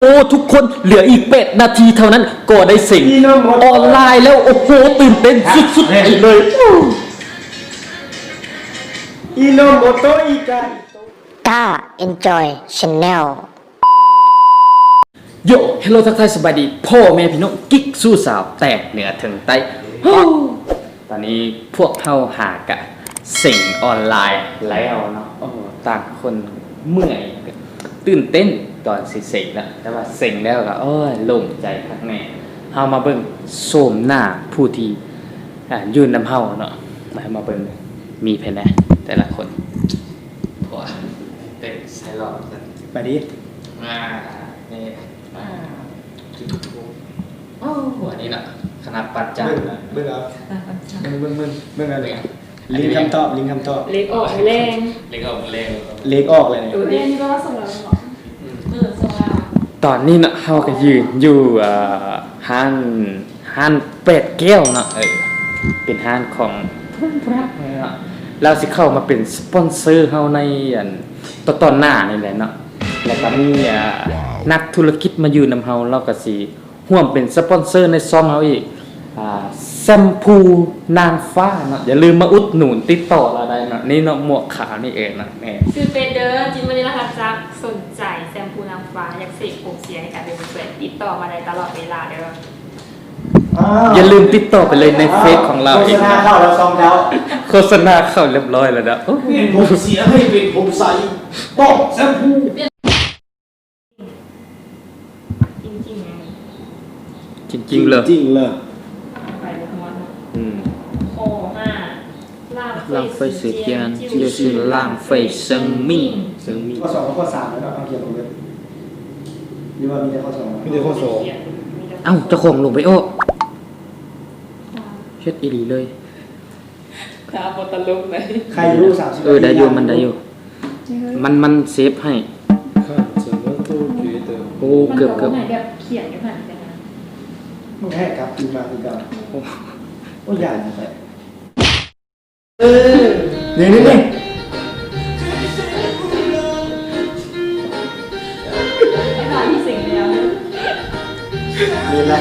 โอ้ทุกคนเหลืออีก8 นาทีเท่านั้นก็ได้สิ่งออนไลน์แล้วโอ้โหตื่นเต้นสุดๆเลยอิโนโมโตอิกาต้า enjoy channel โยเฮลโลทักทายสบายดีพ่อแม่พี่น้องกิ๊กสู้สาวแตกเหนือถึงใต้ตอนนี้พวกเขาหากะสิ่งออนไลน์แล้วเนาะโอ้ต่างคนเมื่อยตื่นเต้นตอนสิเสกแล้วแต่ว่าเสร็จแล้วก็โอ้ยโล่งใจข้างในเฮามาเบิ่งโสมหน้าผู้ที่ยืนนำเฮาเนาะมาเบิ่งมีเพนนะแต่ละคนโอ้ยเต้นใส่หลอดกัน ไปดินี่โอ้หัวนี่น่ะขนาดปัดจังเบิ่งเอาเบิ่งอะไรลิงคำตอบเล็กออกแรง เล็กออกเล็ก เล็กออกเลยเนี่ย ดูดินี่ก็ส่งแล้วหรอส่งแล้วตอนนี้น่ะเฮาก็ยืนอยู่ห้านเป็ดแก้วเนาะเป็นห้านของพระเนาะเราสิเข้ามาเป็นสปอนเซอร์เฮาในตอนหน้านี่แหละเนาะแล้วก็มีนักธุรกิจมาอยู่นำเฮาเราก็สิร่วมเป็นสปอนเซอร์ในซองเฮาอีกแชมพูนางฟ้าเนาะอย่าลืมมาอุดหนุนติดต่อเราได้เนาะนี่เนาะหมวกขาวนี่เองนะแม่คือเป็นเด้อจินวันนี้นะคะจักสนใจแชมพูนางฟ้าอยากเสกผมเสียให้กันเป็นเพื่อนติดต่อมาได้ตลอดเวลาเด้ออย่าลืมติดต่อไปเลยในเฟซของเราโฆษณาเข้าแล้วซองแล้วโฆษณาเข้าเรียบร้อยแล้วนะเปลี่ยนผมเสียให้เป็นผมใสต้องแชมพูจริงๆเลย จริงเลยไปเลยทั้งวันโอ้浪费时间就是浪费生命ข้อ2กับข้อ3แล้วเอาเขียนลงเลยหรือว่ามีแต่ข้อ2มีแต่ข้อ2เอ้าเจ้าของลงไปโอ้เช็ดอีหลีเลยถ้าบทตลกเลยใครรู้30ได้อยู่มันได้อยู่มันเซฟให้โอ้เกือบแบบเขียนอยู่ผ่านกันนะมันแค่กลับกินมาคือกันโอ้ใหญ่จังเลยนี่ไอ้หน่อยที่สิ่งเดียวเรียนละ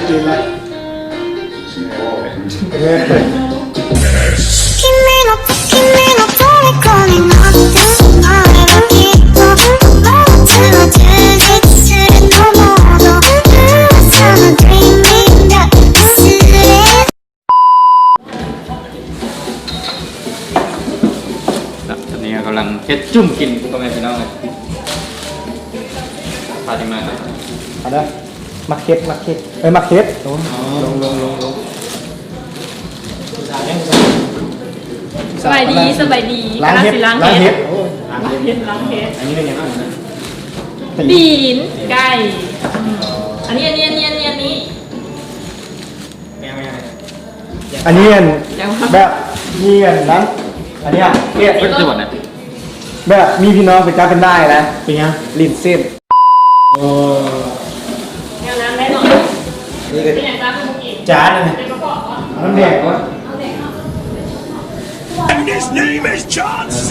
ตอนนี้กำลังเฮ็ดจุ่มกินก็ไม่พี่น้องเลยพาที่มาเอาได้มาเค็ดมาเค็ดลงสบายดีล้างเฮ็ดอันนี้เป็นยังไงบีนไก่อันนี้อันนี้แบบมีอันนั้นอันนี้เนี่ยเป็นจังหวัดไหนแบบมีพี่น้องเป็นจ้าเป็นได้นะเป็นยังลิ้นเส้นโอ้แนวนั้นได้หน่อยนี่ก็จ้าเลยน้ำแดงวะAnd his name is John C.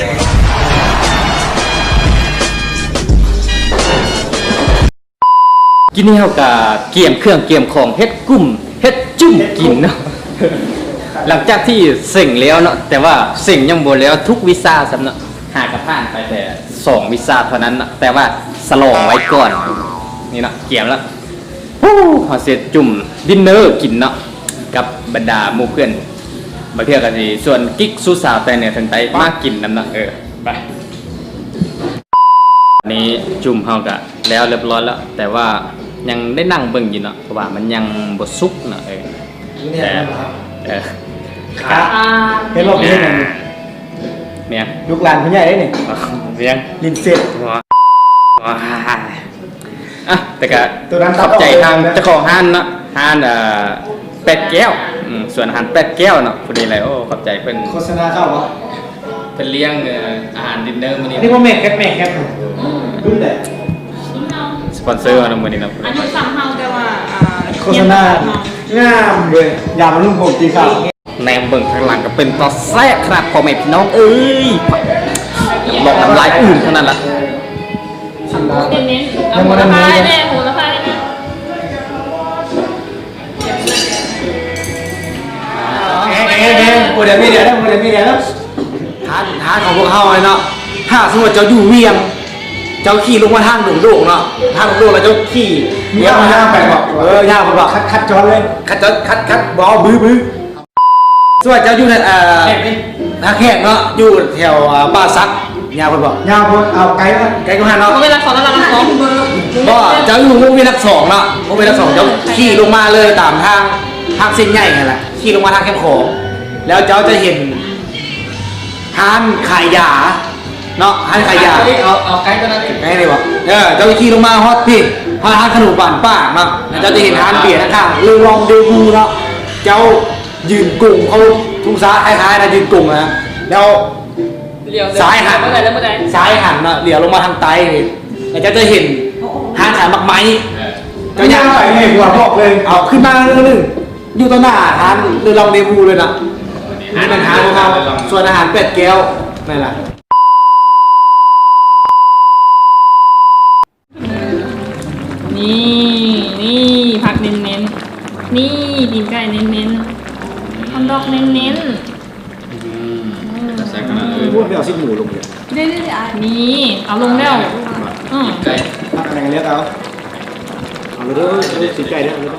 กินนี่เฮากับเกี่ยมเครื่องเกี่ยมของเฮ็ดกุ้มเฮ็ดจุ่มกินเนาะหลังจากที่เสิ่งแล้วเนาะแต่ว่าสิ่งยังบ่แล้วทุกวีซ่าสำเนาะหากระผ่านไปแต่2วีซ่าเท่านั้นเนาะแต่ว่าสลองไว้ก่อนนี่เนาะเกี่ยมแล้วเฮาเสร็จจุ่มดินเนอร์กินเนาะกับบรรดาหมู่เพื่อนมาเที่ยวกันสิส่วนกิ๊กสู้สาวแต่เนี่ยถึงไปมากินนำเนาะไปอันนี้จุ่มเฮาก็แล้วเรียบร้อยแล้วแต่ว่ายังได้นั่งเบิ่งอยู่เนาะเพราะว่ามันยังบ่สุกเนาะแต่เห็นบอกเป็นยังไงเนี่ยลูกหลานพี่ใหญ่ได้นี่เสียงลิ้นเส้นแต่ก็ขอบใจทางเจ้าของห้านเนาะห้านเป็ดแก้วส่วนอาหารเป็ดแก้วเนาะพอดีเลยโอ้ขอบใจเพิ่นโฆษณาเข้าวะเป็นเลี้ยงอาหารดินเนอร์มื้อนี้นี่ว่าแม่แคปรุ่นแต่สปอนเซอร์เรามื้อนี้นะอันนี้ซ้ำเฮาแต่ว่าโฆษณางามเลยอย่ามาลุ่มผมตีข้าวแนมเบิ่งข้างหลังก็เป็นตอแซ่ครับพ่อแม่พี่น้องเอ้ยบอกน้ำลายอื่นเท่านั้นล่ะเน้นๆเอาโหระพาแน่โหระพา โมเดลมีเดียนะโมเดลมีเดียนะทานของพวกเขาเลยเนาะถ้าสมมติเจ้าอยู่เวียงเจ้าขี่ลงมาทางหนุ่มโด่งเนาะทางหนุ่มโด่งแล้วเจ้าขี่เลี้ยวมาทางไปบอกย่าผมบอกคัดจอนเลยคัดบอบื้อส่วนเจ้าอยู่ในนาแขกเนาะอยู่แถวบ้านซักยาวผมบอกยาวผมเอาไกลก็หันเนาะ เวลาสอนแล้วเราสอนเบอร์ บ่เจ้าอยู่วงเวียนรักสองเนาะวงเวียนรักสองเจ้าขี่ลงมาเลยตามทางเส้นใหญ่ไงแหละขี่ลงมาทางแคมป์ของแล้วเจ้าจะเห็นห้านขายยาเนาะห้านขายยาเอาไกลก็ได้ไกลเลยบอกเจ้าขี่ลงมาฮอตพี่ฮอตห้านขนมปั่นป้าเนาะเจ้าจะเห็นห้านเบียร์ข้างๆเรือลองเดบูเนาะเจ้ายืนกุ่งเขาทุ่งซ้ายคล้ายๆนะยืนกุ่งนะแล้วซ้ายหันซ้ายหันเนาะเหลียวลงมาทางไตแล้วเจ้าจะเห็นห้านขายมักไม้เจ้าย่างไปเลยหัวบอกเลยเอาขึ้นมาเรื่องนึงอยู่ต่อหน้าห้านเรือลองเดบูเลยนะนี่เป็นอาหารของเขาส่วนอาหารเป็ดแก้วนั่นแหละ นี่ผักเน้นๆนี่ตีนไก่เน้นๆฮอทดอกเน้น ใส่ขนาดเลย พูดไม่เอาชิ้นหมูลงเลย ๆนี่เอาลงแล้วไก่ผักอะไรกันเรียกเอาเลยสีไก่เนี่ยเลย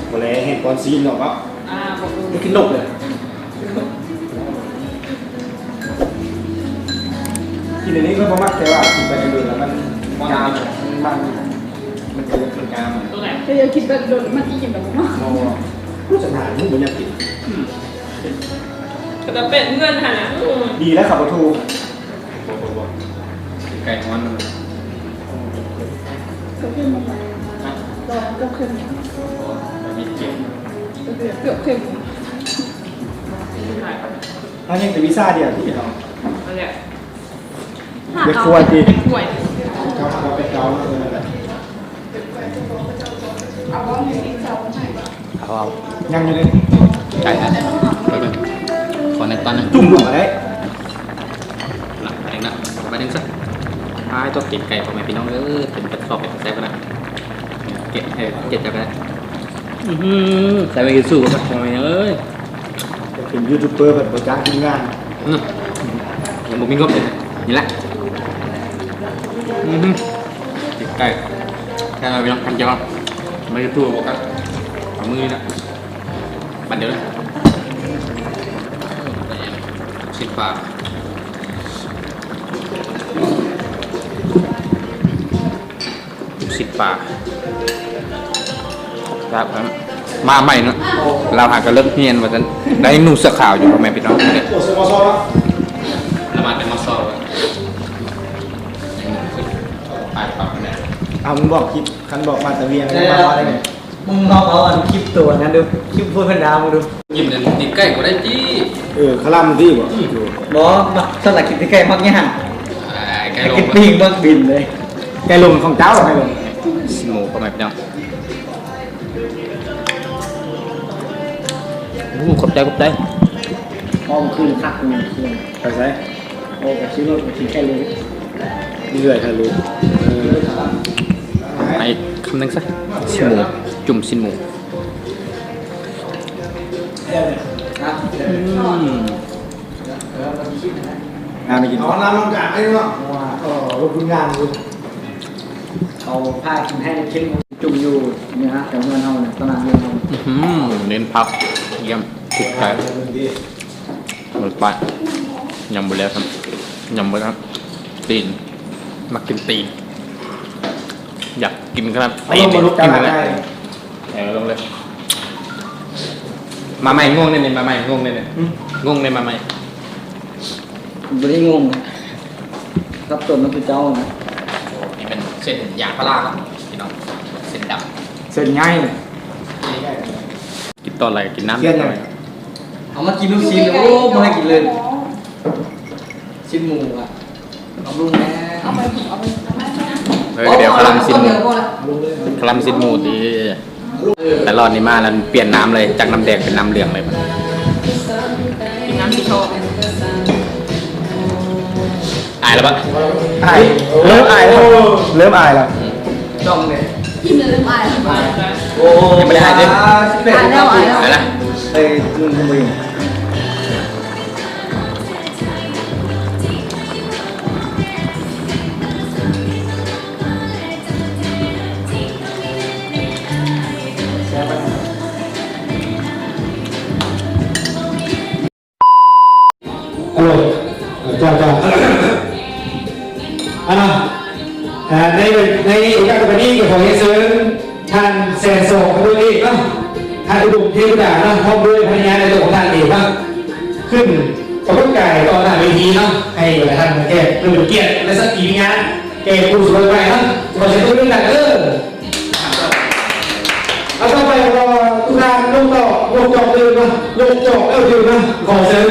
โอ้ยเห็นก้อนซีนหรอกครับไม่กินนกเลยกินอันนี้ก็เพราะมักแต่ว่ากินไปเรื่อยๆแล้วมันกามมันเกิดมันกาม ตัวไหน ก็ยังคิดแบบโดนมันอีกอย่างแบบว่า รู้สัญหามึงมันยังกิน แต่เป็ดเงื่อนค่ะนะ ดีแล้วขับรถทู ไก่ฮ้อน ก็ขึ้นมาไปรอก็ขึ้น มีเก็บ เกือบขึ้น อันนี้แต่วีซ่าเดียวที่เรา อะไร เด็กควรดี ป่วย เขาเป็นเกาเอายังอยู่เลย ไก่นะไปเป็นขอในตอนนึง จุ่มหนุ่มอะไร หลังไปนะไปนึงสักท้ายตัวเก็บไก่ของแม่พี่น้องเป็นกระสอบเป็นแซ่บนะเก็บจะได้ใส่ไปกินสู้กับทำไมเป็นยูทูบเบอร์แบบประจานทีมงาน ยังบุกมีงบเลยนี่แหละเก็บไก่แค่เราไปลองทำเจ้าไม่ได้ทั่วบอกกันเอามือนะบันเดียวเลยชิ้นปลา10 บาทครับมาใหม่เนาะเราหากันเลิกเนียนว่าจะได้นุ่งเสื้อขาวอยู่ทำไมพี่น้องเนี่ย โอ้สมอซอละ ละมาเป็นมาสอบไปปรับเนี่ย เอามึงบอกคลิปคันบอกมาตะเวียงมาอะไรไง มึงลองเอาอันคลิปตัวนั้นดูคลิปพูดเป็นดาวมึงดู ยิ้มเลยติดใกล้ก็ได้จี้ คลัมที่บอก บอสสลักกิจไก่มักเนี่ยหัน ใกล้ ไอ้ ล กิ ง จปีกมักบินเลย แกลงของเจ้าไงลง สมูก็ไม่พี่น้องขอบใจ มองคืนคักมึงคืน ไปใส่ โอ้กับชิ้นรถกับชิ้นแค่เลย เรื่อยทะลุ ไปคำนึงสักสิหมูจุ่มสินหมู งานไม่กินอ๋อน้ำมันกาดไม่รู้ว่าลงทุนงานกู เอาผ้ากินให้ชิ้นจุ่มอยู่เนี่ยฮะแต่เงินเอาเนี่ยตอนนั้นเงินเอา เน้นพับเยี่ยมติดใจหมดไปยำหมดแล้วครับยำหมดครับตีนมากินตีนอยากกินครับตีนกินอะไรลงเลยมาใหม่งงเนี่ยมาใหม่งงเนี่ยงงเนี่ยมาใหม่ ไม่ได้งงรับตัวมันคือเจ้านะ นี่เป็นเส้นยางพาราครับพี่น้องเส้นด เสร็จง่าย ำกินตอนอะไรกินน้ำ เครียดยัง เอามากินลูกชิ้นโอ้ไม่ให้กินเลยชิ้นหมูอ่ะเอาลุงแม่ เอาไปเอาไป เดี๋ยวคลำซินหมูคลำซินหมูดีแต่รอดนี้มาแล้วเปลี่ยนน้ำเลยจากน้ำแดงเป็นน้ำเหลืองเลย กินน้ำที่โชว์ อายแล้วปะ อายเริ่มอายแล้วเริ่มอายแล้ว จ้องเลย กินเลยลืมอาย โอ้ ยังไม่ได้หายเลย เป็ด อายแล้วอายแล้ว อะไรนะ ไอ้นุ่นทำไม โอกาสวันนี้ก็ขอให้เชิญท่านแสนสองด้วยเองเนาะท่านอุดมเทพดาเนาะพร้อมด้วยภรรยาในตัวของท่านเองบ้างขึ้นประกอบกายต่อหน้าเวทีเนาะให้หลายท่านแก่เป็นเกียรติและสักกีงานแก่ผู้สูงวัยเนาะขอเชิญทุกท่านเอาต่อไปเราทุกท่านลงต่อลงจอกเดินนะลงจอกเดินนะขอเชิญ